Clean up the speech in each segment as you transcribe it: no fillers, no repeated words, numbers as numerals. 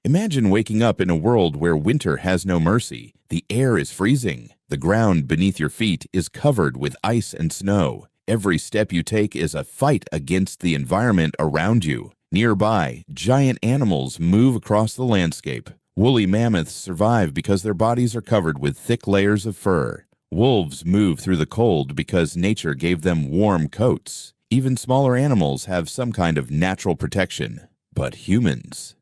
Imagine waking up in a world where winter has no mercy. The air is freezing. The ground beneath your feet is covered with ice and snow. Every step you take is a fight against the environment around you. Nearby, giant animals move across the landscape. Woolly mammoths survive because their bodies are covered with thick layers of fur. Wolves move through the cold because nature gave them warm coats. Even smaller animals have some kind of natural protection. But humans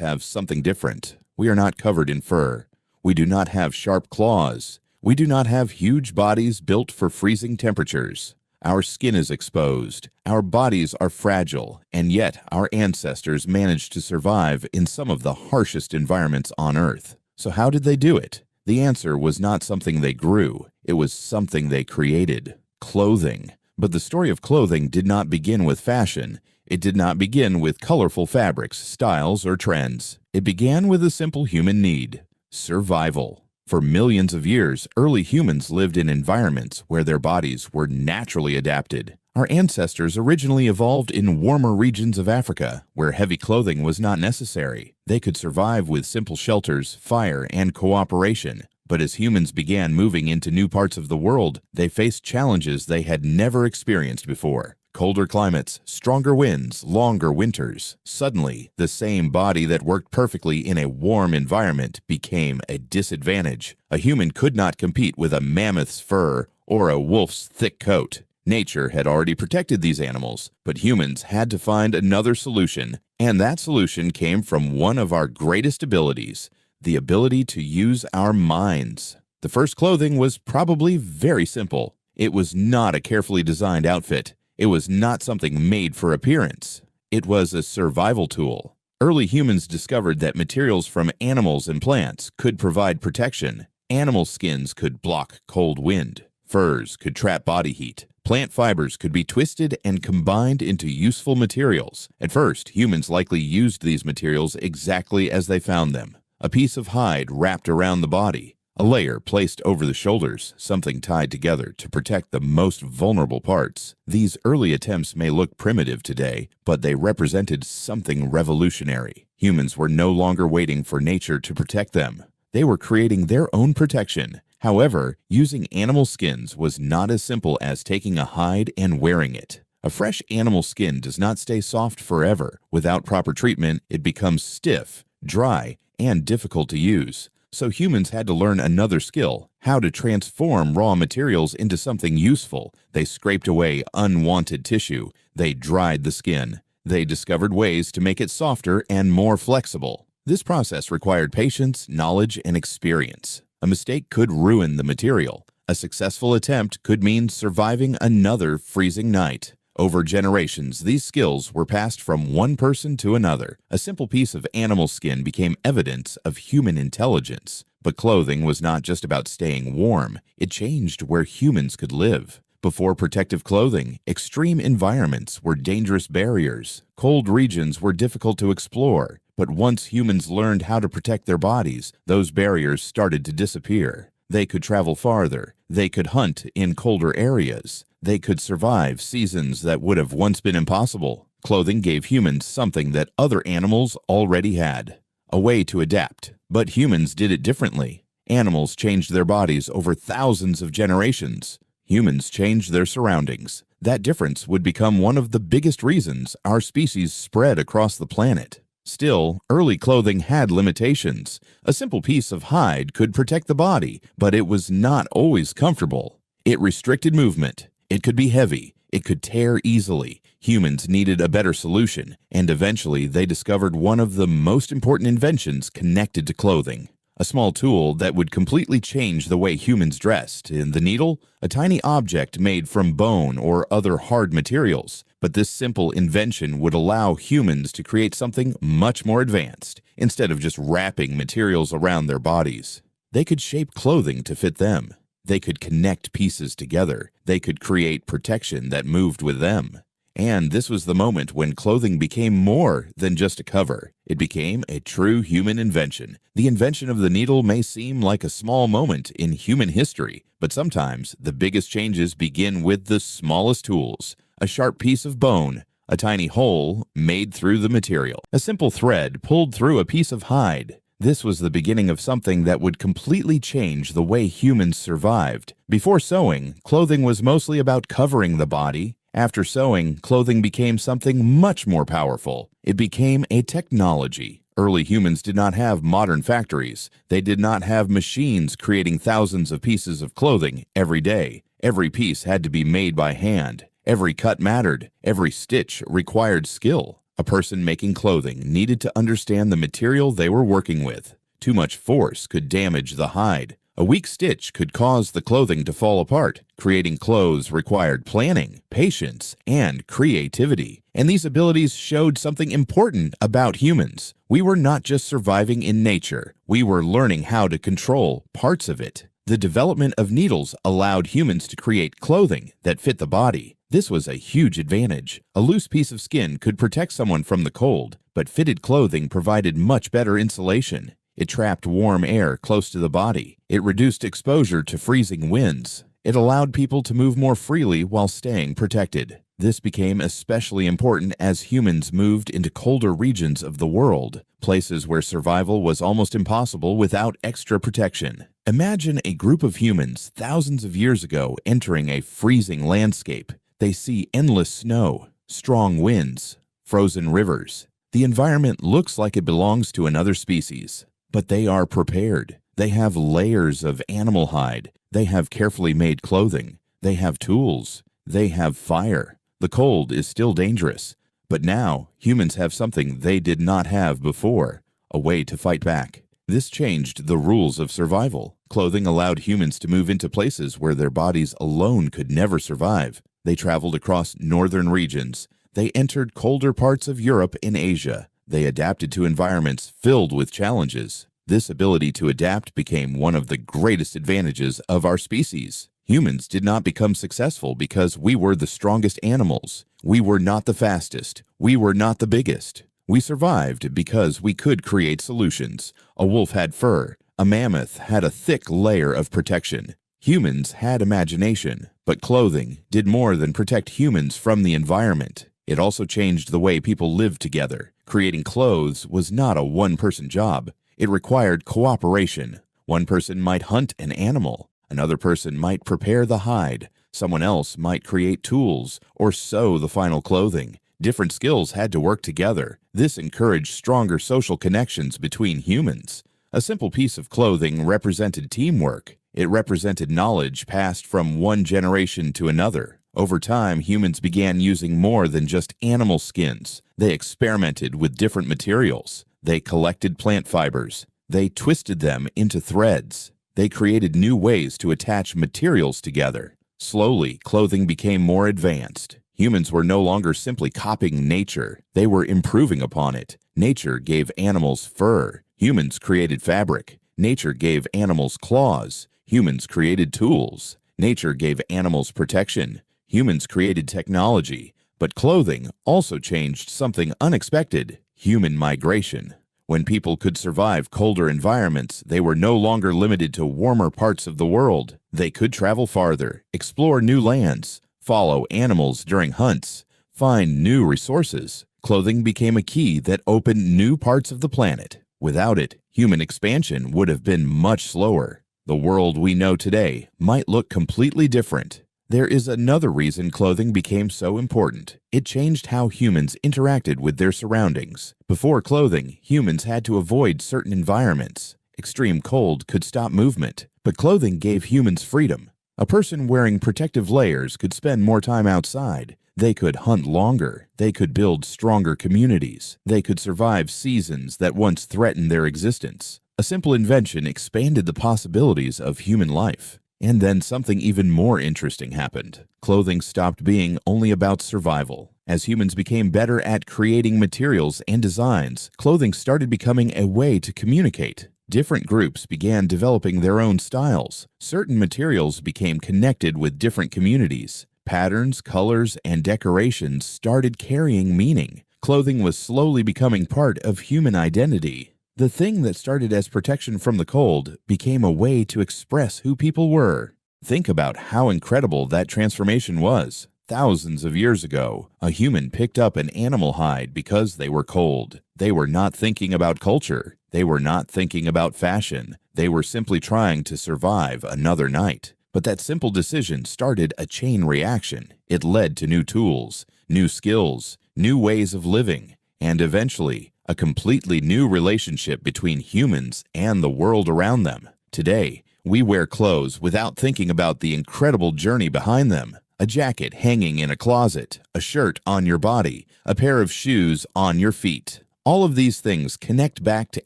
have something different. We are not covered in fur. We do not have sharp claws. We do not have huge bodies built for freezing temperatures. Our skin is exposed. Our bodies are fragile, and yet our ancestors managed to survive in some of the harshest environments on Earth. So how did they do it? The answer was not something they grew. It was something they created. Clothing. But the story of clothing did not begin with fashion. It did not begin with colorful fabrics, styles, or trends. It began with a simple human need: survival. For millions of years, early humans lived in environments where their bodies were naturally adapted. Our ancestors originally evolved in warmer regions of Africa, where heavy clothing was not necessary. They could survive with simple shelters, fire, and cooperation. But as humans began moving into new parts of the world, they faced challenges they had never experienced before. Colder climates, stronger winds, longer winters. Suddenly, the same body that worked perfectly in a warm environment became a disadvantage. A human could not compete with a mammoth's fur or a wolf's thick coat. Nature had already protected these animals, but humans had to find another solution, and that solution came from one of our greatest abilities: the ability to use our minds. The first clothing was probably very simple. It was not a carefully designed outfit. It was not something made for appearance. It was a survival tool. Early humans discovered that materials from animals and plants could provide protection. Animal skins could block cold wind. Furs could trap body heat. Plant fibers could be twisted and combined into useful materials. At first, humans likely used these materials exactly as they found them. A piece of hide wrapped around the body. A layer placed over the shoulders, something tied together to protect the most vulnerable parts. These early attempts may look primitive today, but they represented something revolutionary. Humans were no longer waiting for nature to protect them. They were creating their own protection. However, using animal skins was not as simple as taking a hide and wearing it. A fresh animal skin does not stay soft forever. Without proper treatment, it becomes stiff, dry, and difficult to use. So humans had to learn another skill: how to transform raw materials into something useful. They scraped away unwanted tissue. They dried the skin. They discovered ways to make it softer and more flexible. This process required patience, knowledge, and experience. A mistake could ruin the material. A successful attempt could mean surviving another freezing night. Over generations, these skills were passed from one person to another. A simple piece of animal skin became evidence of human intelligence. But clothing was not just about staying warm. It changed where humans could live. Before protective clothing, extreme environments were dangerous barriers. Cold regions were difficult to explore. But once humans learned how to protect their bodies, those barriers started to disappear. They could travel farther. They could hunt in colder areas. They could survive seasons that would have once been impossible. Clothing gave humans something that other animals already had: a way to adapt. But humans did it differently. Animals changed their bodies over thousands of generations. Humans changed their surroundings. That difference would become one of the biggest reasons our species spread across the planet. Still, early clothing had limitations. A simple piece of hide could protect the body, but it was not always comfortable. It restricted movement. It could be heavy. It could tear easily. Humans needed a better solution, and eventually they discovered one of the most important inventions connected to clothing. A small tool that would completely change the way humans dressed. In the needle, a tiny object made from bone or other hard materials. But this simple invention would allow humans to create something much more advanced. Instead of just wrapping materials around their bodies, they could shape clothing to fit them. They could connect pieces together. They could create protection that moved with them. And this was the moment when clothing became more than just a cover. It became a true human invention. The invention of the needle may seem like a small moment in human history, but sometimes the biggest changes begin with the smallest tools: a sharp piece of bone, a tiny hole made through the material, a simple thread pulled through a piece of hide. This was the beginning of something that would completely change the way humans survived. Before sewing, clothing was mostly about covering the body. After sewing, clothing became something much more powerful. It became a technology. Early humans did not have modern factories. They did not have machines creating thousands of pieces of clothing every day. Every piece had to be made by hand. Every cut mattered. Every stitch required skill. A person making clothing needed to understand the material they were working with. Too much force could damage the hide. A weak stitch could cause the clothing to fall apart. Creating clothes required planning, patience, and creativity. And these abilities showed something important about humans. We were not just surviving in nature. We were learning how to control parts of it. The development of needles allowed humans to create clothing that fit the body. This was a huge advantage. A loose piece of skin could protect someone from the cold, but fitted clothing provided much better insulation. It trapped warm air close to the body. It reduced exposure to freezing winds. It allowed people to move more freely while staying protected. This became especially important as humans moved into colder regions of the world, places where survival was almost impossible without extra protection. Imagine a group of humans thousands of years ago entering a freezing landscape. They see endless snow, strong winds, frozen rivers. The environment looks like it belongs to another species, but they are prepared. They have layers of animal hide. They have carefully made clothing. They have tools. They have fire. The cold is still dangerous, but now humans have something they did not have before, a way to fight back. This changed the rules of survival. Clothing allowed humans to move into places where their bodies alone could never survive. They traveled across northern regions. They entered colder parts of Europe and Asia. They adapted to environments filled with challenges. This ability to adapt became one of the greatest advantages of our species. Humans did not become successful because we were the strongest animals. We were not the fastest. We were not the biggest. We survived because we could create solutions. A wolf had fur. A mammoth had a thick layer of protection. Humans had imagination, but clothing did more than protect humans from the environment. It also changed the way people lived together. Creating clothes was not a one-person job. It required cooperation. One person might hunt an animal. Another person might prepare the hide. Someone else might create tools or sew the final clothing. Different skills had to work together. This encouraged stronger social connections between humans. A simple piece of clothing represented teamwork. It represented knowledge passed from one generation to another. Over time, humans began using more than just animal skins. They experimented with different materials. They collected plant fibers. They twisted them into threads. They created new ways to attach materials together. Slowly, clothing became more advanced. Humans were no longer simply copying nature. They were improving upon it. Nature gave animals fur. Humans created fabric. Nature gave animals claws. Humans created tools. Nature gave animals protection. Humans created technology. But clothing also changed something unexpected: human migration. When people could survive colder environments, they were no longer limited to warmer parts of the world. They could travel farther, explore new lands, follow animals during hunts, find new resources. Clothing became a key that opened new parts of the planet. Without it, human expansion would have been much slower. The world we know today might look completely different. There is another reason clothing became so important. It changed how humans interacted with their surroundings. Before clothing, humans had to avoid certain environments. Extreme cold could stop movement, but clothing gave humans freedom. A person wearing protective layers could spend more time outside. They could hunt longer. They could build stronger communities. They could survive seasons that once threatened their existence. A simple invention expanded the possibilities of human life. And then something even more interesting happened. Clothing stopped being only about survival. As humans became better at creating materials and designs, clothing started becoming a way to communicate. Different groups began developing their own styles. Certain materials became connected with different communities. Patterns, colors, and decorations started carrying meaning. Clothing was slowly becoming part of human identity. The thing that started as protection from the cold became a way to express who people were. Think about how incredible that transformation was. Thousands of years ago, a human picked up an animal hide because they were cold. They were not thinking about culture. They were not thinking about fashion. They were simply trying to survive another night. But that simple decision started a chain reaction. It led to new tools, new skills, new ways of living, and eventually, a completely new relationship between humans and the world around them. Today, we wear clothes without thinking about the incredible journey behind them. A jacket hanging in a closet, a shirt on your body, a pair of shoes on your feet. All of these things connect back to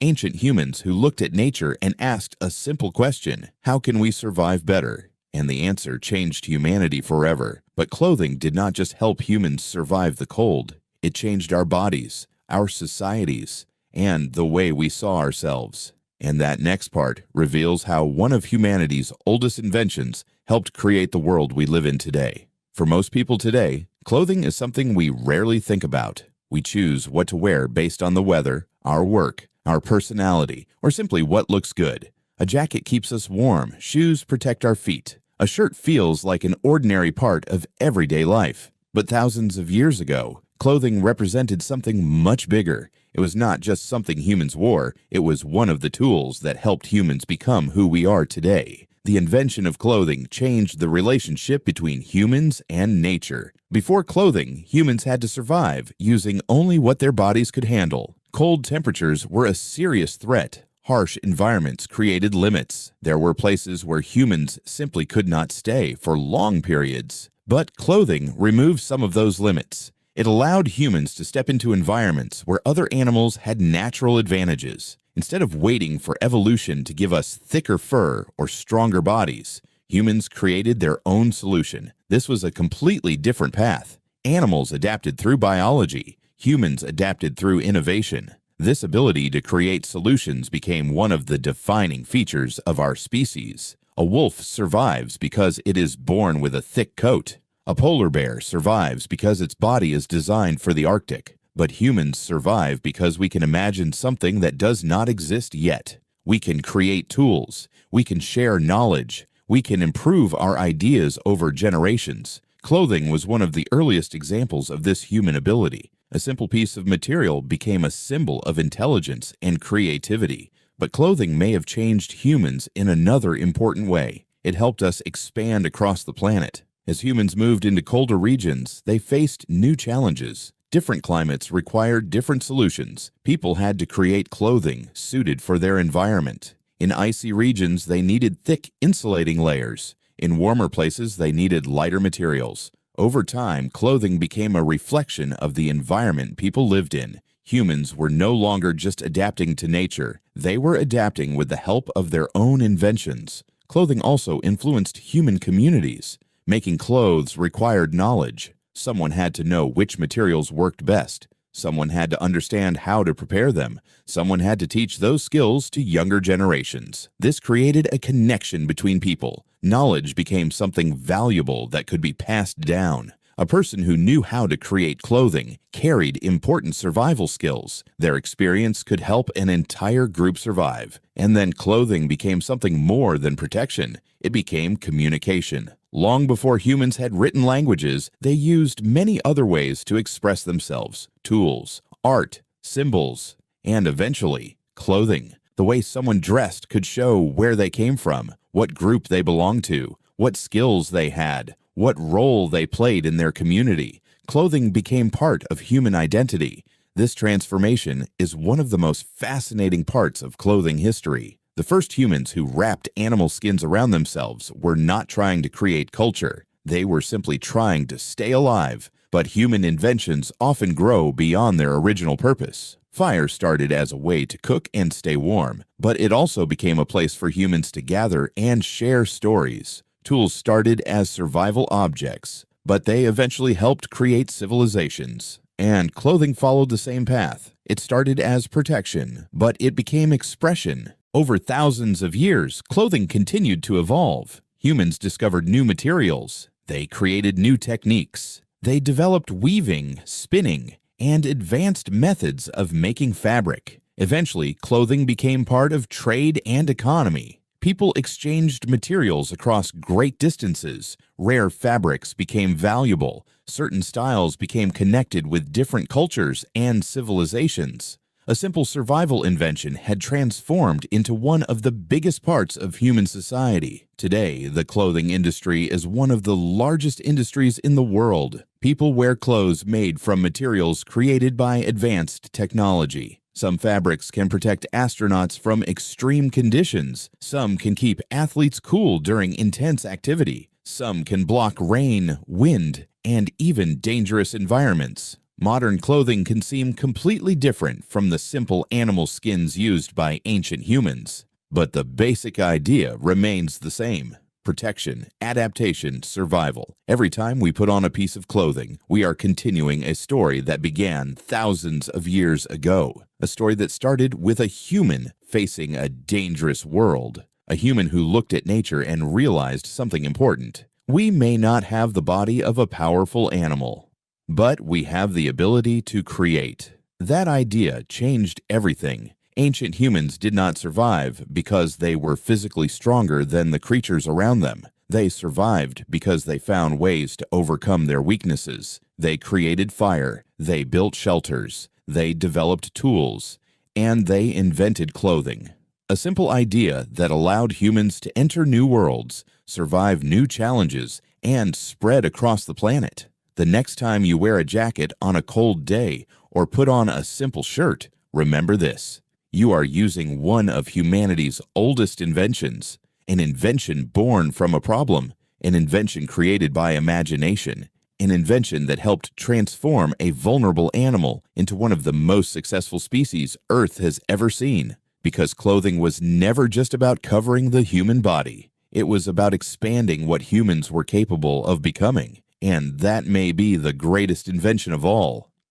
ancient humans who looked at nature and asked a simple question: how can we survive better? And the answer changed humanity forever. But clothing did not just help humans survive the cold. It changed our bodies, our societies, and the way we saw ourselves. And that next part reveals how one of humanity's oldest inventions helped create the world we live in today. For most people today, clothing is something we rarely think about. We choose what to wear based on the weather, our work, our personality, or simply what looks good. A jacket keeps us warm, shoes protect our feet. A shirt feels like an ordinary part of everyday life. But thousands of years ago, clothing represented something much bigger. It was not just something humans wore, it was one of the tools that helped humans become who we are today. The invention of clothing changed the relationship between humans and nature. Before clothing, humans had to survive using only what their bodies could handle. Cold temperatures were a serious threat. Harsh environments created limits. There were places where humans simply could not stay for long periods. But clothing removed some of those limits. It allowed humans to step into environments where other animals had natural advantages. Instead of waiting for evolution to give us thicker fur or stronger bodies, humans created their own solution. This was a completely different path. Animals adapted through biology. Humans adapted through innovation. This ability to create solutions became one of the defining features of our species. A wolf survives because it is born with a thick coat. A polar bear survives because its body is designed for the Arctic. But humans survive because we can imagine something that does not exist yet. We can create tools. We can share knowledge. We can improve our ideas over generations. Clothing was one of the earliest examples of this human ability. A simple piece of material became a symbol of intelligence and creativity. But clothing may have changed humans in another important way. It helped us expand across the planet. As humans moved into colder regions, they faced new challenges. Different climates required different solutions. People had to create clothing suited for their environment. In icy regions, they needed thick insulating layers. In warmer places, they needed lighter materials. Over time, clothing became a reflection of the environment people lived in. Humans were no longer just adapting to nature. They were adapting with the help of their own inventions. Clothing also influenced human communities. Making clothes required knowledge. Someone had to know which materials worked best. Someone had to understand how to prepare them. Someone had to teach those skills to younger generations. This created a connection between people. Knowledge became something valuable that could be passed down. A person who knew how to create clothing carried important survival skills. Their experience could help an entire group survive. And then clothing became something more than protection. It became communication. Long before humans had written languages, they used many other ways to express themselves: tools, art, symbols, and eventually, clothing. The way someone dressed could show where they came from, what group they belonged to, what skills they had, what role they played in their community. Clothing became part of human identity. This transformation is one of the most fascinating parts of clothing history. The first humans who wrapped animal skins around themselves were not trying to create culture. They were simply trying to stay alive. But human inventions often grow beyond their original purpose. Fire started as a way to cook and stay warm, but it also became a place for humans to gather and share stories. Tools started as survival objects, but they eventually helped create civilizations. And clothing followed the same path. It started as protection, but it became expression. Over thousands of years, clothing continued to evolve. Humans discovered new materials. They created new techniques. They developed weaving, spinning, and advanced methods of making fabric. Eventually, clothing became part of trade and economy. People exchanged materials across great distances. Rare fabrics became valuable. Certain styles became connected with different cultures and civilizations. A simple survival invention had transformed into one of the biggest parts of human society. Today, the clothing industry is one of the largest industries in the world. People wear clothes made from materials created by advanced technology. Some fabrics can protect astronauts from extreme conditions. Some can keep athletes cool during intense activity. Some can block rain, wind, and even dangerous environments. Modern clothing can seem completely different from the simple animal skins used by ancient humans. But the basic idea remains the same: protection, adaptation, survival. Every time we put on a piece of clothing, we are continuing a story that began thousands of years ago. A story that started with a human facing a dangerous world. A human who looked at nature and realized something important. We may not have the body of a powerful animal, but we have the ability to create. That idea changed everything. Ancient humans did not survive because they were physically stronger than the creatures around them. They survived because they found ways to overcome their weaknesses. They created fire, they built shelters, they developed tools, and they invented clothing. A simple idea that allowed humans to enter new worlds, survive new challenges, and spread across the planet. The next time you wear a jacket on a cold day or put on a simple shirt, remember this: you are using one of humanity's oldest inventions, an invention born from a problem, an invention created by imagination, an invention that helped transform a vulnerable animal into one of the most successful species Earth has ever seen. Because clothing was never just about covering the human body. It was about expanding what humans were capable of becoming. And that may be the greatest invention of all.